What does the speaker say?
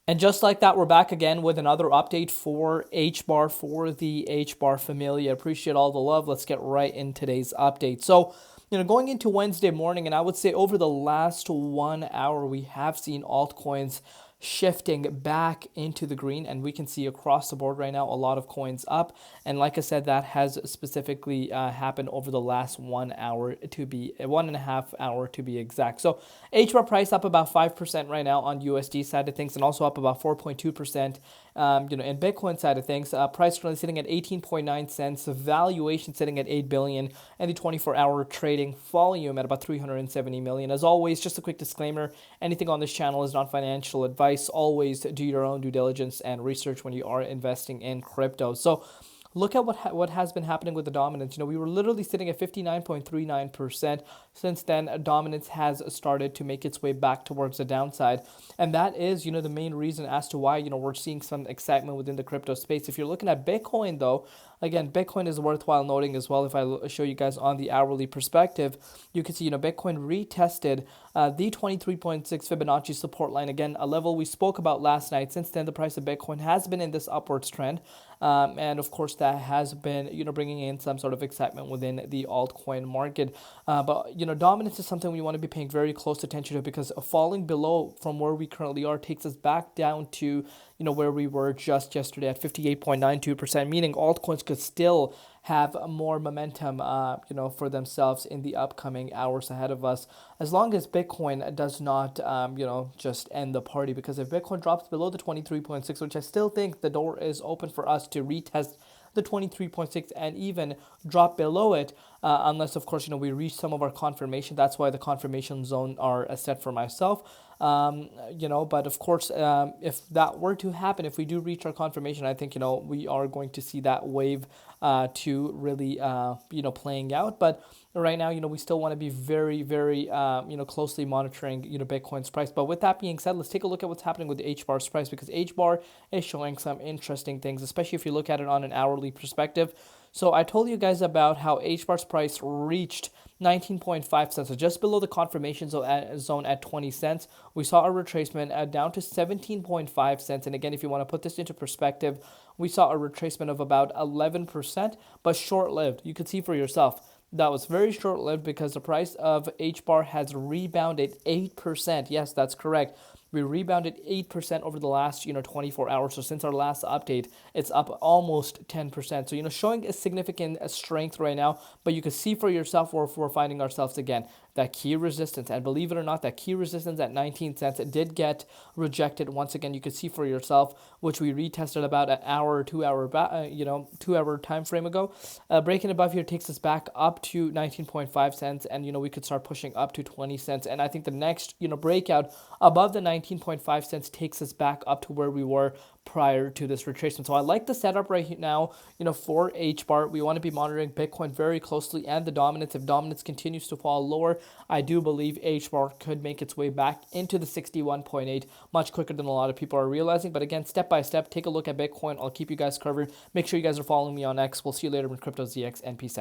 And just like that, we're back again with another update for Hbar, for the Hbar family. I appreciate all the love. Let's get right in today's update. So, going into Wednesday morning, and I would say over the last 1 hour, we have seen altcoins shifting back into the green, and we can see across the board right now a lot of coins up. And like I said, that has specifically happened over the last 1 hour, to be 1.5 hour to be exact. So HBAR price up about 5% right now on USD side of things, and also up about 4.2%. In Bitcoin side of things, price currently sitting at 18.9 cents, valuation sitting at 8 billion, and the 24-hour trading volume at about 370 million. As always, just a quick disclaimer: anything on this channel is not financial advice. Always do your own due diligence and research when you are investing in crypto. So look at what has been happening with the dominance. We were literally sitting at 59.39%. Since then, dominance has started to make its way back towards the downside. And that is, the main reason as to why, we're seeing some excitement within the crypto space. If you're looking at Bitcoin, though, again, Bitcoin is worthwhile noting as well. If I show you guys on the hourly perspective, you can see, Bitcoin retested the 23.6 Fibonacci support line. Again, a level we spoke about last night. Since then, the price of Bitcoin has been in this upwards trend. And of course, that has been, bringing in some sort of excitement within the altcoin market. But, dominance is something we want to be paying very close attention to, because falling below from where we currently are takes us back down to, where we were just yesterday at 58.92%, meaning altcoins could still have more momentum, for themselves in the upcoming hours ahead of us, as long as Bitcoin does not, just end the party. Because if Bitcoin drops below the 23.6, which I still think the door is open for us to retest the 23.6 and even drop below it, unless of course we reach some of our confirmation. That's why the confirmation zone are set for myself. But of course, if that were to happen, if we do reach our confirmation, I think we are going to see that wave to really playing out. But right now, we still want to be very, very closely monitoring Bitcoin's price. But with that being said, let's take a look at what's happening with HBAR's price, because HBAR is showing some interesting things, especially if you look at it on an hourly perspective. So I told you guys about how HBAR's price reached 19.5 cents, so just below the confirmation zone at 20 cents. We saw a retracement down to 17.5 cents. And again, if you want to put this into perspective, we saw a retracement of about 11%, but short-lived. You could see for yourself. That was very short-lived, because the price of HBAR has rebounded 8%. Yes, that's correct. We rebounded 8% over the last 24 hours. So since our last update, it's up almost 10%. So showing a significant strength right now. But you can see for yourself where we're finding ourselves again. That key resistance, and believe it or not, that key resistance at 19 cents, it did get rejected once again. You can see for yourself, which we retested about an hour or 2 hour 2 hour time frame ago. Breaking above here takes us back up to 19.5 cents, and we could start pushing up to 20 cents. And I think the next breakout above the 19.5 cents takes us back up to where we were prior to this retracement. So I like the setup right now, for HBAR. We want to be monitoring Bitcoin very closely and the dominance. If dominance continues to fall lower, I do believe HBAR could make its way back into the 61.8 much quicker than a lot of people are realizing. But again, step by step, take a look at Bitcoin. I'll keep you guys covered. Make sure you guys are following me on X. We'll see you later in Crypto ZX, and peace out.